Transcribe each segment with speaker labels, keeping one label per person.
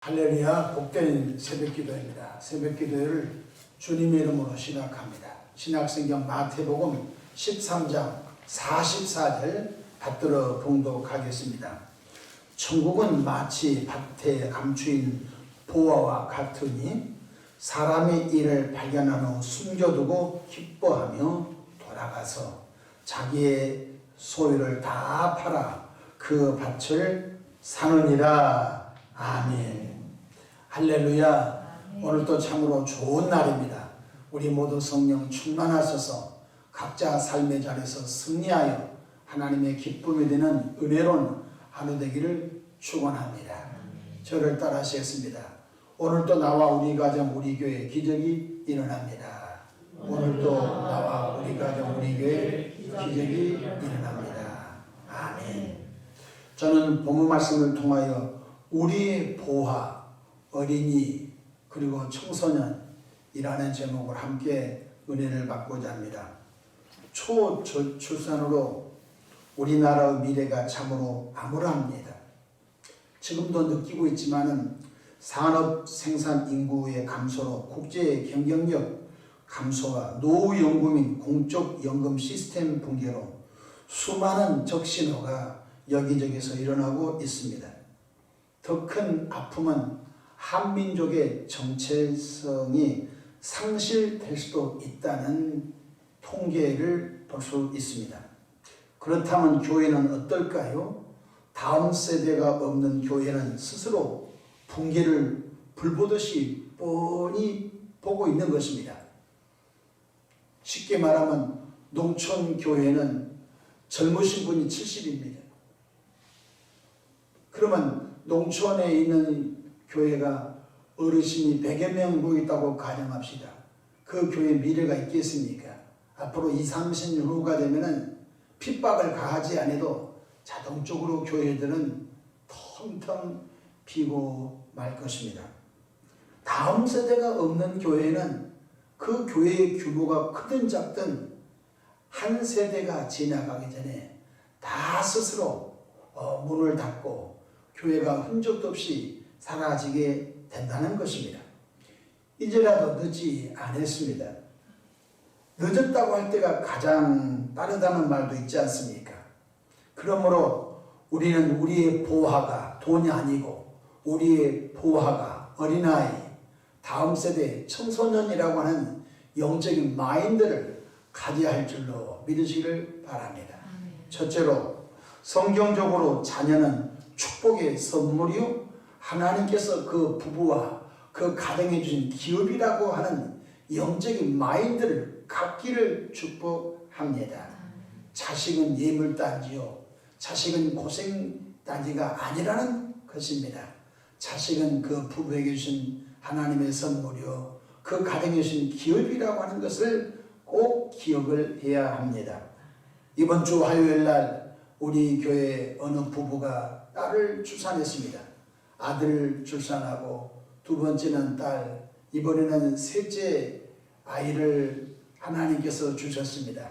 Speaker 1: 할렐루야, 복된 새벽기도입니다. 새벽기도를 주님의 이름으로 시작합니다. 신약성경 마태복음 13장 44절 받들어 봉독하겠습니다. 천국은 마치 밭에 감추인 보화와 같으니 사람의 일을 발견한 후 숨겨두고 기뻐하며 돌아가서 자기의 소유를 다 팔아 그 밭을 사느니라. 아멘. 할렐루야. 아멘. 오늘도 참으로 좋은 날입니다. 우리 모두 성령 충만하셔서 각자 삶의 자리에서 승리하여 하나님의 기쁨이 되는 은혜로운 하루 되기를 축원합니다. 저를 따라하시겠습니다. 오늘도 나와 우리 가정 우리 교회 기적이 일어납니다. 오늘도 나와 우리 가정 우리 교회 기적이 일어납니다. 아멘. 저는 본문 말씀을 통하여 우리의 보화, 어린이, 그리고 청소년이라는 제목을 함께 은혜를 받고자 합니다. 초출산으로 우리나라의 미래가 참으로 암울합니다. 지금도 느끼고 있지만은 산업 생산 인구의 감소로 국제 경쟁력 감소와 노후연금인 공적연금 시스템 붕괴로 수많은 적신호가 여기저기서 일어나고 있습니다. 더 큰 아픔은 한민족의 정체성이 상실될 수도 있다는 통계를 볼 수 있습니다. 그렇다면 교회는 어떨까요? 다음 세대가 없는 교회는 스스로 붕괴를 불보듯이 뻔히 보고 있는 것입니다. 쉽게 말하면 농촌 교회는 젊으신 분이 70입니다. 그러면 농촌에 있는 교회가 어르신이 100여 명 모였다고 가정합시다. 그 교회 미래가 있겠습니까? 앞으로 20, 30년 후가 되면은 핍박을 가하지 않아도 자동적으로 교회들은 텅텅 비고 말 것입니다. 다음 세대가 없는 교회는 그 교회의 규모가 크든 작든 한 세대가 지나가기 전에 다 스스로 문을 닫고 교회가 흔적도 없이 사라지게 된다는 것입니다. 이제라도 늦지 않았습니다. 늦었다고 할 때가 가장 빠르다는 말도 있지 않습니까? 그러므로 우리는 우리의 보화가 돈이 아니고 우리의 보화가 어린아이, 다음 세대 청소년이라고 하는 영적인 마인드를 가져야 할 줄로 믿으시기를 바랍니다. 첫째로 성경적으로 자녀는 축복의 선물이요 하나님께서 그 부부와 그 가정에 주신 기업이라고 하는 영적인 마인드를 갖기를 축복합니다. 자식은 예물단지요 자식은 고생단지가 아니라는 것입니다. 자식은 그 부부에게 주신 하나님의 선물이요 그 가정에 주신 기업이라고 하는 것을 꼭 기억을 해야 합니다. 이번 주 화요일날 우리 교회 어느 부부가 딸을 출산했습니다. 아들 출산하고 두 번째는 딸, 이번에는 셋째 아이를 하나님께서 주셨습니다.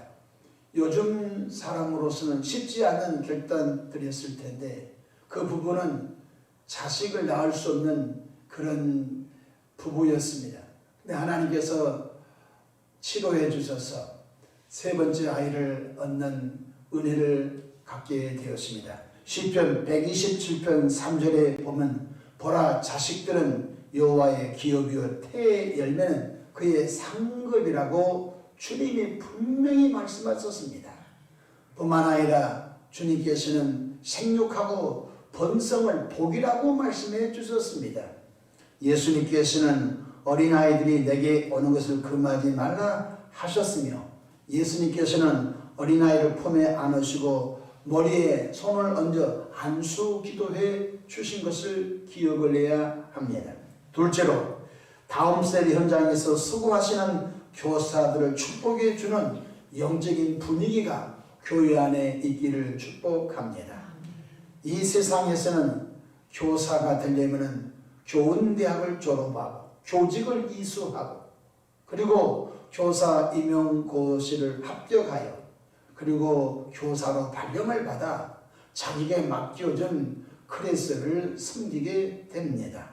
Speaker 1: 요즘 사람으로서는 쉽지 않은 결단들이었을 텐데 그 부부는 자식을 낳을 수 없는 그런 부부였습니다. 근데 하나님께서 치료해 주셔서 세 번째 아이를 얻는 은혜를 갖게 되었습니다. 시편 127편 3절에 보면 보라 자식들은 여호와의 기업이요 태의 열매는 그의 상급이라고 주님이 분명히 말씀하셨습니다. 뿐만 아니라 주님께서는 생육하고 번성을 복이라고 말씀해 주셨습니다. 예수님께서는 어린아이들이 내게 오는 것을 금하지 말라 하셨으며 예수님께서는 어린아이를 품에 안으시고 머리에 손을 얹어 안수 기도해 주신 것을 기억을 해야 합니다. 둘째로 다음 세대 현장에서 수고하시는 교사들을 축복해 주는 영적인 분위기가 교회 안에 있기를 축복합니다. 이 세상에서는 교사가 되려면 좋은 대학을 졸업하고 교직을 이수하고 그리고 교사 임용고시를 합격하여 그리고 교사로 발령을 받아 자기에게 맡겨진 클래스를 섬기게 됩니다.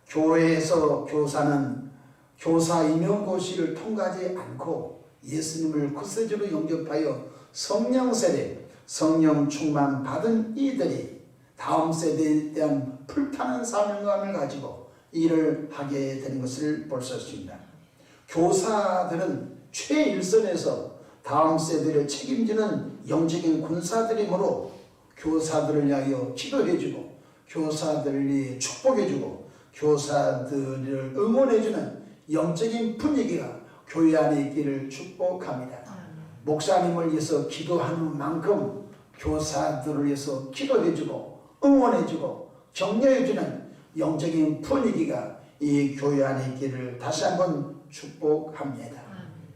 Speaker 1: 교회에서 교사는 교사 임용고시를 통과하지 않고 예수님을 구세주로 영접하여 성령 세례, 성령 충만 받은 이들이 다음 세대에 대한 불타는 사명감을 가지고 일을 하게 되는 것을 볼 수 있습니다. 교사들은 최일선에서 다음 세대를 책임지는 영적인 군사들이므로 교사들을 위하여 기도해주고 교사들을 축복해주고 교사들을 응원해주는 영적인 분위기가 교회 안에 있기를 축복합니다. 목사님을 위해서 기도하는 만큼 교사들을 위해서 기도해주고 응원해주고 격려해주는 영적인 분위기가 이 교회 안에 있기를 다시 한번 축복합니다.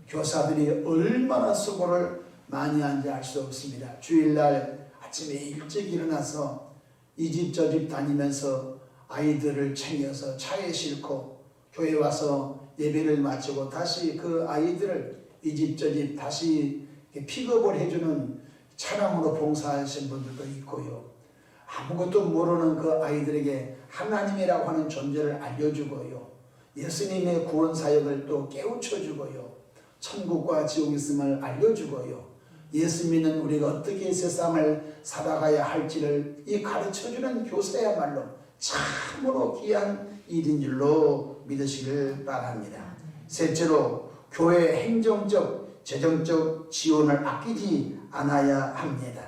Speaker 1: 교사들이 얼마나 수고를 많이 하는지 알 수 없습니다. 주일날 아침에 일찍 일어나서 이 집 저 집 다니면서 아이들을 챙겨서 차에 싣고 교회 와서 예배를 마치고 다시 그 아이들을 이 집 저 집 다시 픽업을 해주는 차량으로 봉사하신 분들도 있고요. 아무것도 모르는 그 아이들에게 하나님이라고 하는 존재를 알려주고요. 예수님의 구원 사역을 또 깨우쳐주고요. 천국과 지옥이 있음을 알려주고요. 예수 믿는 우리가 어떻게 세상을 살아가야 할지를 이 가르쳐주는 교사야말로 참으로 귀한 일인 줄로 믿으시길 바랍니다. 셋째로 교회 행정적, 재정적 지원을 아끼지 않아야 합니다.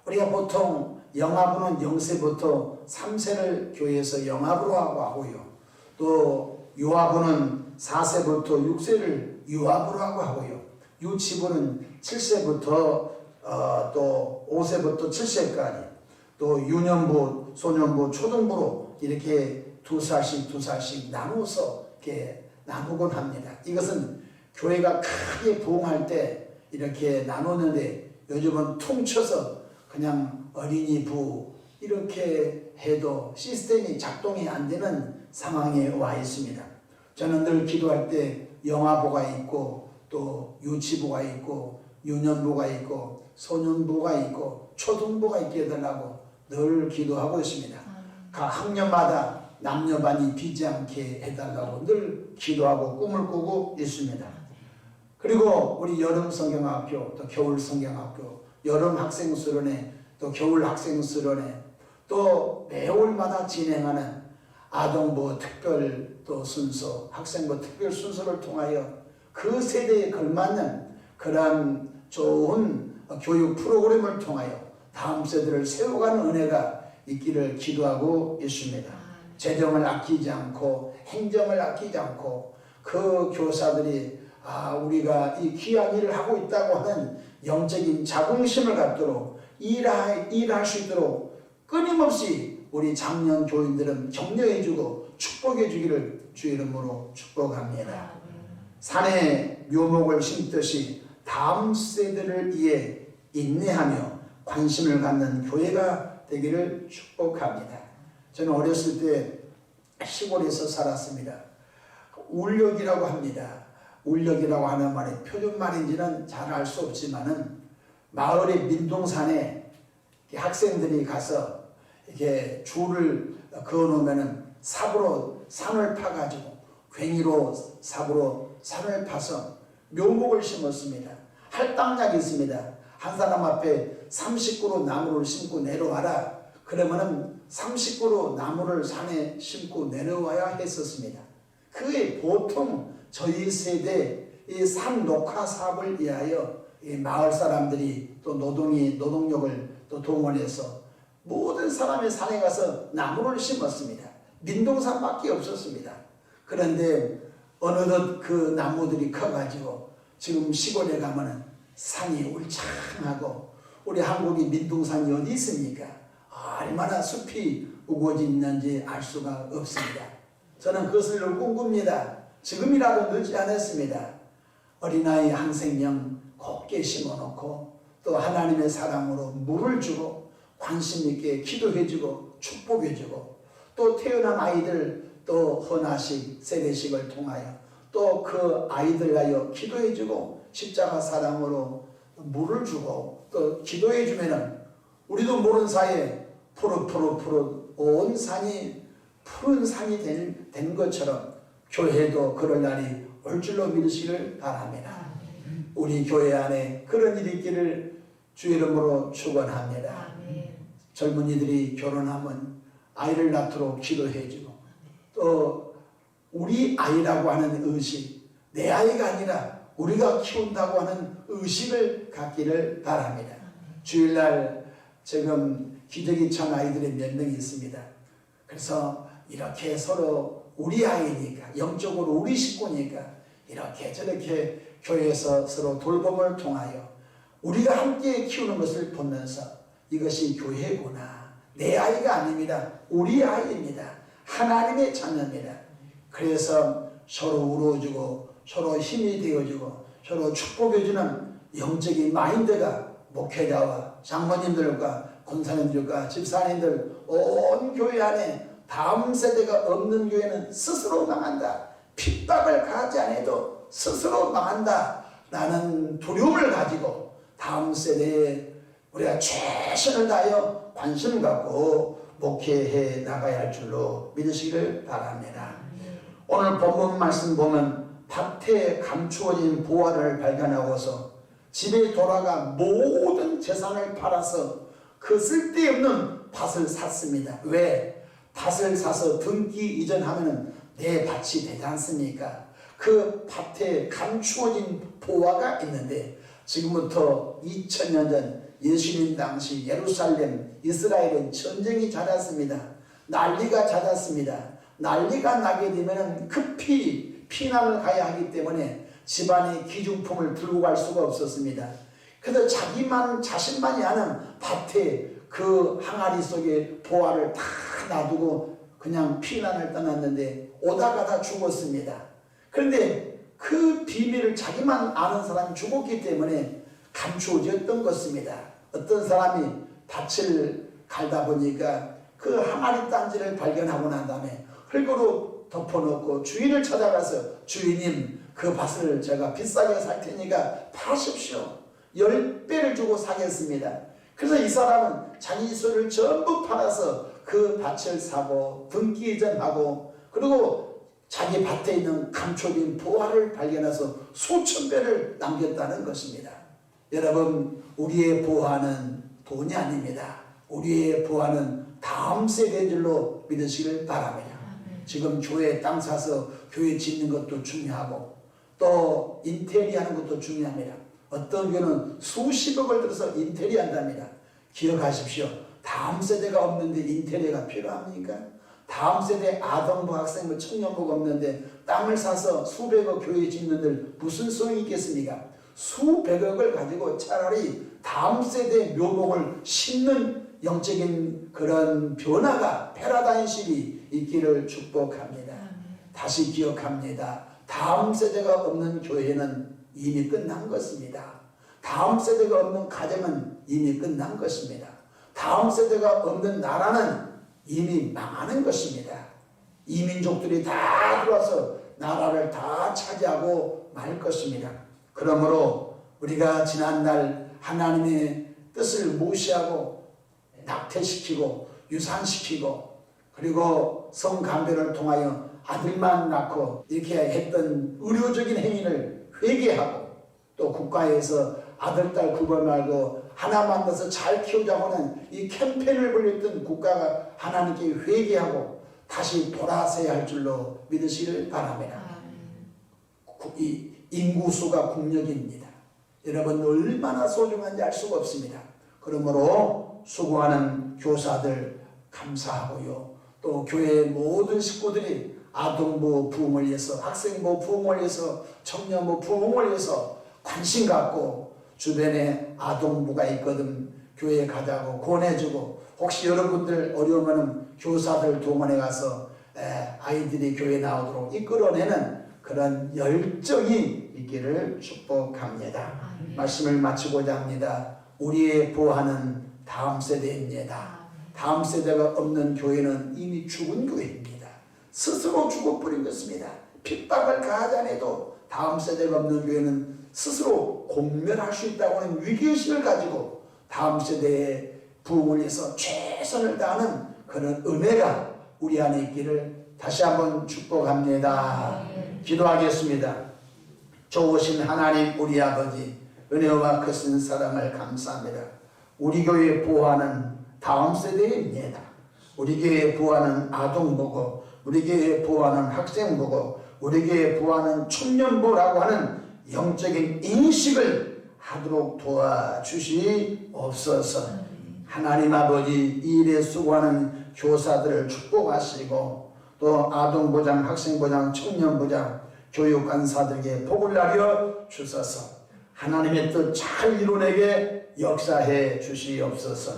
Speaker 1: 우리가 보통 영아부는 0세부터 3세를 교회에서 영아부로 하고요. 또 유아부는 4세부터 6세를 유아부로 하고요. 유치부는 7세부터 또 5세부터 7세까지 또 유년부, 소년부, 초등부로 이렇게 두 살씩 나누어서 이렇게 나누곤 합니다. 이것은 교회가 크게 부흥할 때 이렇게 나누는데 요즘은 퉁쳐서 그냥 어린이부 이렇게 해도 시스템이 작동이 안 되는 상황에 와 있습니다. 저는 늘 기도할 때 영아부가 있고 또 유치부가 있고 유년부가 있고 소년부가 있고 초등부가 있게 해달라고 늘 기도하고 있습니다. 각 학년마다 남녀반이 비지 않게 해달라고 늘 기도하고 꿈을 꾸고 있습니다. 그리고 우리 여름 성경학교 또 겨울 성경학교 여름 학생수련회 또 겨울 학생수련회 또 매월마다 진행하는 아동부 특별 또 순서 학생부 특별 순서를 통하여 그 세대에 걸맞는 그러한 좋은 교육 프로그램을 통하여 다음 세대를 세워가는 은혜가 있기를 기도하고 있습니다. 재정을 아끼지 않고 행정을 아끼지 않고 그 교사들이 우리가 이 귀한 일을 하고 있다고 하는 영적인 자긍심을 갖도록 일할 수 있도록 끊임없이 우리 장년 교인들은 격려해주고 축복해주기를 주 이름으로 축복합니다. 산에 묘목을 심듯이 다음 세대를 위해 인내하며 관심을 갖는 교회가 되기를 축복합니다. 저는 어렸을 때 시골에서 살았습니다. 울력이라고 합니다. 울력이라고 하는 말이 표준말인지는 잘 알 수 없지만은 마을의 민둥산에 학생들이 가서 이렇게 줄을 그어 놓으면은 삽으로 산을 파가지고 괭이로 삽으로 산을 파서 묘목을 심었습니다. 할당량이 있습니다. 한 사람 앞에 30그루 나무를 심고 내려와라. 그러면은 30그루 나무를 산에 심고 내려와야 했었습니다. 그게 보통 저희 세대 이 산 녹화 사업을 위하여 이 마을 사람들이 또 노동력을 또 동원해서 모든 사람이 산에 가서 나무를 심었습니다. 민둥산밖에 없었습니다. 그런데 어느덧 그 나무들이 커가지고 지금 시골에 가면은 산이 울창하고 우리 한국이 민둥산이 어디 있습니까? 얼마나 숲이 우거져 있는지 알 수가 없습니다. 저는 그것을 꿈꿉니다. 지금이라도 늦지 않았습니다. 어린아이 한 생명 곱게 심어놓고 또 하나님의 사랑으로 물을 주고 관심 있게 기도해주고 축복해주고 또 태어난 아이들 또 헌화식 세례식을 통하여 또 그 아이들 하여 기도해주고 십자가 사랑으로 물을 주고 또 기도해주면은 우리도 모르는 사이에 푸릇푸릇 온 산이 푸른 산이 된 것처럼 교회도 그럴 날이 올 줄로 믿으시기를 바랍니다. 우리 교회 안에 그런 일이 있기를 주 이름으로 축원합니다. 젊은이들이 결혼하면 아이를 낳도록 기도해주고, 또 우리 아이라고 하는 의식, 내 아이가 아니라 우리가 키운다고 하는 의식을 갖기를 바랍니다. 주일날 지금 기저귀 찬 아이들이 몇 명 있습니다. 그래서 이렇게 서로 우리 아이니까, 영적으로 우리 식구니까 이렇게 저렇게 교회에서 서로 돌봄을 통하여 우리가 함께 키우는 것을 보면서 이것이 교회구나, 내 아이가 아닙니다, 우리 아이입니다, 하나님의 자녀입니다. 그래서 서로 우러주고 서로 힘이 되어주고 서로 축복해주는 영적인 마인드가 목회자와 장로님들과 권사님들과 집사님들 온 교회 안에, 다음 세대가 없는 교회는 스스로 망한다, 핍박을 가하지 않아도 스스로 망한다 라는 두려움을 가지고 다음 세대에 우리가 최선을 다하여 관심을 갖고 목회해 나가야 할 줄로 믿으시기를 바랍니다. 오늘 본문 말씀 보면 밭에 감추어진 보화를 발견하고서 집에 돌아가 모든 재산을 팔아서 그 쓸데없는 밭을 샀습니다. 왜? 밭을 사서 등기 이전하면 내 밭이 되지 않습니까? 그 밭에 감추어진 보화가 있는데, 지금부터 2000년 전 예수님 당시 예루살렘, 이스라엘은 전쟁이 잦았습니다. 난리가 잦았습니다. 난리가 나게 되면 급히 피난을 가야 하기 때문에 집안의 기중품을 들고 갈 수가 없었습니다. 그래서 자신만이 아는 밭에 그 항아리 속에 보화를 다 놔두고 그냥 피난을 떠났는데 오다가다 죽었습니다. 그런데 그 비밀을 자기만 아는 사람이 죽었기 때문에 감추어졌던 것입니다. 어떤 사람이 밭을 갈다 보니까 그 항아리 단지를 발견하고 난 다음에 흙으로 덮어놓고 주인을 찾아가서, 주인님, 그 밭을 제가 비싸게 살 테니까 파십시오. 10배를 주고 사겠습니다. 그래서 이 사람은 자기 소유를 전부 팔아서 그 밭을 사고 등기 이전하고, 그리고 자기 밭에 있는 감춰진 보화를 발견해서 수천 배를 남겼다는 것입니다. 여러분, 우리의 보화는 돈이 아닙니다. 우리의 보화는 다음 세대인 줄로 믿으시길 바랍니다. 지금 교회 땅 사서 교회 짓는 것도 중요하고 또 인테리어 하는 것도 중요합니다. 어떤 교회는 수십억을 들여서 인테리어 한답니다. 기억하십시오. 다음 세대가 없는데 인테리어가 필요합니까? 다음 세대 아동부, 학생부, 청년부가 없는데 땅을 사서 수백억 교회 짓는들 무슨 소용이 있겠습니까? 수백억을 가지고 차라리 다음 세대 묘목을 심는 영적인 그런 변화가, 패러다임식이 있기를 축복합니다. 다시 기억합니다. 다음 세대가 없는 교회는 이미 끝난 것입니다. 다음 세대가 없는 가정은 이미 끝난 것입니다. 다음 세대가 없는 나라는 이미 망하는 것입니다. 이민족들이 다 들어와서 나라를 다 차지하고 말 것입니다. 그러므로 우리가 지난날 하나님의 뜻을 무시하고 낙태시키고 유산시키고 그리고 성간별을 통하여 아들만 낳고 이렇게 했던 의료적인 행위를 회개하고, 또 국가에서 아들, 딸 구분 말고 하나만 넣어서 잘 키우자고 하는 이 캠페인을 벌였던 국가가 하나님께 회개하고 다시 돌아서야 할 줄로 믿으시길 바랍니다. 이 인구수가 국력입니다. 여러분, 얼마나 소중한지 알 수가 없습니다. 그러므로 수고하는 교사들 감사하고요. 또 교회의 모든 식구들이 아동부 부흥을 위해서, 학생부 부흥을 위해서, 청년부 부흥을 위해서 관심 갖고 주변에 아동부가 있거든 교회에 가자고 권해주고, 혹시 여러분들 어려우면 교사들 동원해 가서 아이들이 교회에 나오도록 이끌어내는 그런 열정이 있기를 축복합니다. 말씀을 마치고자 합니다. 우리의 보화는 다음 세대입니다. 다음 세대가 없는 교회는 이미 죽은 교회입니다. 스스로 죽어버린 것입니다. 핍박을 가하지 않아도 다음 세대가 없는 교회는 스스로 공멸할 수 있다고 하는 위기의식을 가지고 다음 세대의 부흥을 위해서 최선을 다하는 그런 은혜가 우리 안에 있기를 다시 한번 축복합니다. 기도하겠습니다. 좋으신 하나님 우리 아버지, 은혜와 크신 사랑을 감사합니다. 우리 교회의 부활은 다음 세대입니다. 우리 교회의 부활은 아동부고, 우리 교회의 부활은 학생부고, 우리 교회의 부활은 청년부라고 하는 영적인 인식을 하도록 도와주시옵소서. 하나님 아버지, 이 일에 수고하는 교사들을 축복하시고, 또 아동부장, 학생부장, 청년부장, 교육간사들에게 복을 나려 주소서. 하나님의 뜻 잘 이루내게 역사해 주시옵소서.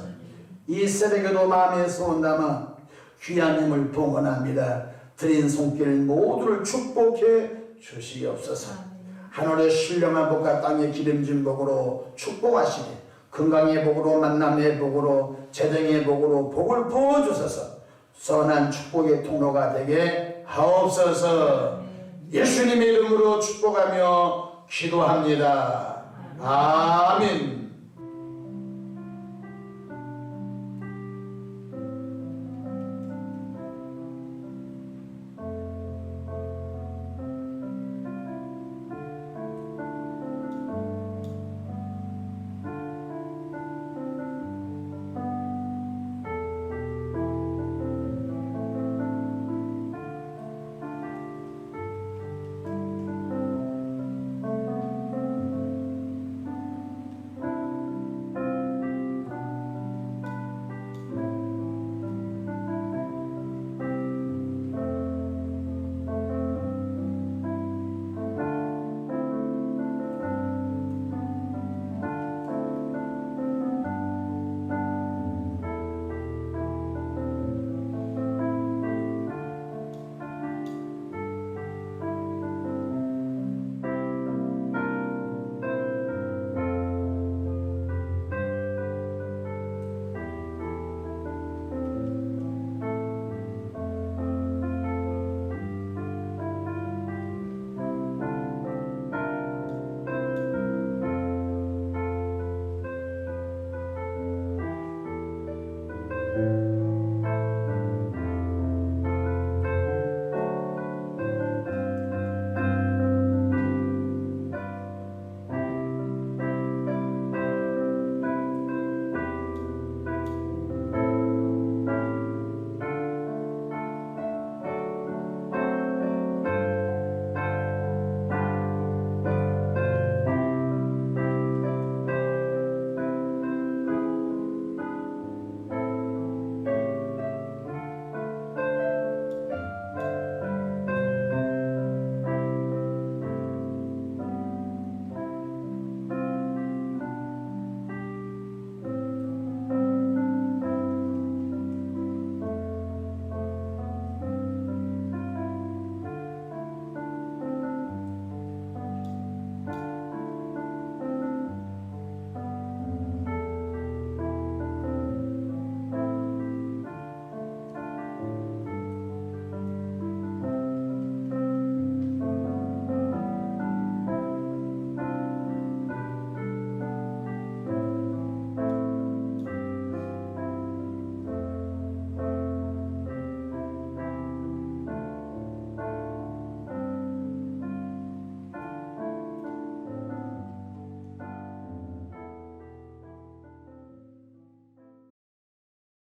Speaker 1: 이 새벽에도 마음에 소원담아 귀한 힘을 봉헌합니다. 드린 손길 모두를 축복해 주시옵소서. 하늘의 신령한 복과 땅의 기름진 복으로 축복하시니 건강의 복으로, 만남의 복으로, 재정의 복으로 복을 부어주소서. 선한 축복의 통로가 되게 하옵소서. 예수님의 이름으로 축복하며 기도합니다. 아멘.